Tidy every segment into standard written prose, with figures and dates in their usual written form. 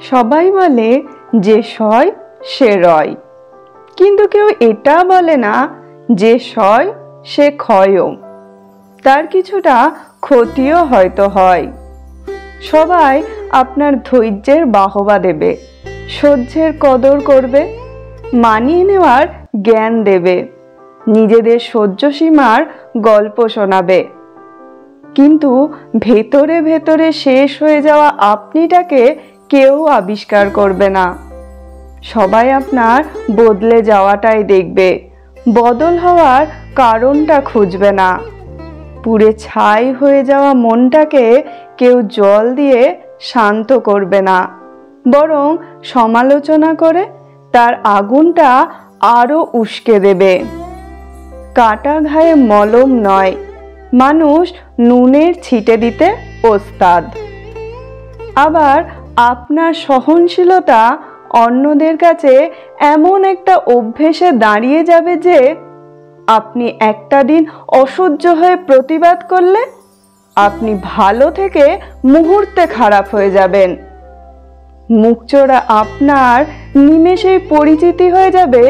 সবাই বলে যে সয় সে রয়, কিন্তু কেউ এটা বলে না যে সয় সে ক্ষয়ও, তার কিছুটা ক্ষতিও হয়তো হয়। সবাই আপনার ধৈর্যের বাহবা দেবে, সহ্যের কদর করবে, মানিয়ে নেওয়ার জ্ঞান দেবে, নিজেদের সহ্য সীমার গল্প শোনাবে, কিন্তু ভেতরে ভেতরে শেষ হয়ে যাওয়া আপনিটাকে কেউ আবিষ্কার করবে না। সবাই আপনার বদলে যাওয়াটাই দেখবে, বদল হওয়ার কারণটা খুঁজবে না। পুড়ে ছাই হয়ে যাওয়া মনটাকে কেউ জল দিয়ে শান্ত করবে না, বরং সমালোচনা করে তার আগুনটা আরো উস্কে দেবে। কাটা ঘায়ে মলম নয়, মানুষ নুনের ছিটে দিতে ওস্তাদ। আবার আপনার সহনশীলতা অন্যদের কাছে এমন একটা অভ্যেসে দাঁড়িয়ে যাবে যে আপনি একটা দিন অসহ্য হয়ে প্রতিবাদ করলে আপনি ভালো থেকে মুহূর্তে খারাপ হয়ে যাবেন। মুখচোরা আপনার নিমেষেই পরিচিতি হয়ে যাবে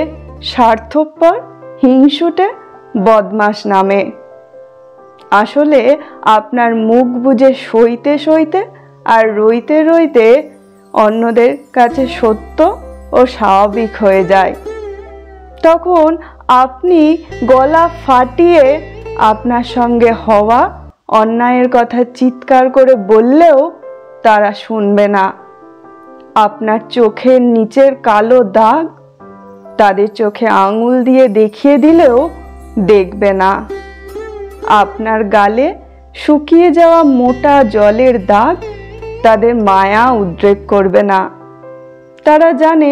স্বার্থপর, হিংসুটে, বদমাশ নামে। আসলে আপনার মুখ বুজে সইতে সইতে আর রইতে রইতে অন্যদের কাছে সত্য ও স্বাভাবিক হয়ে যায়। তখন আপনি গলা ফাটিয়ে আপনার সঙ্গে হওয়া অন্যায়ের কথা চিৎকার করে বললেও তারা শুনবে না। আপনার চোখের নিচের কালো দাগ তাদের চোখে আঙুল দিয়ে দেখিয়ে দিলেও দেখবে না। আপনার গালে শুকিয়ে যাওয়া মোটা জলের দাগ তাদের মায়া উদ্রেক করবে না। তারা জানে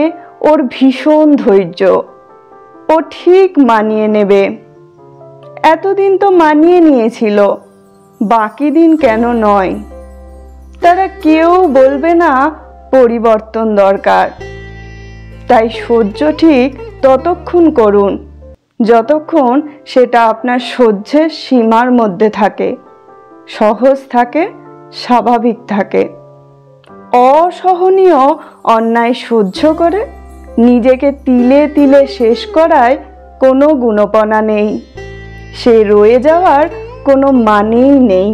ওর ভীষণ ধৈর্য, ও ঠিক মানিয়ে নেবে। এতদিন তো মানিয়ে নিয়েছিল, বাকি দিন কেন নয়? তারা কেউ বলবে না পরিবর্তন দরকার। তাই সহ্য ঠিক ততক্ষণ করুন যতক্ষণ সেটা আপনার সহ্যের সীমার মধ্যে থাকে, সহজ থাকে, স্বাভাবিক থাকে। অসহনীয় অন্যায় সহ্য করে নিজেকে তিলে তিলে শেষ করায় কোনো গুণপনা নেই, সে রয়ে যাওয়ার কোনো মানেই নেই।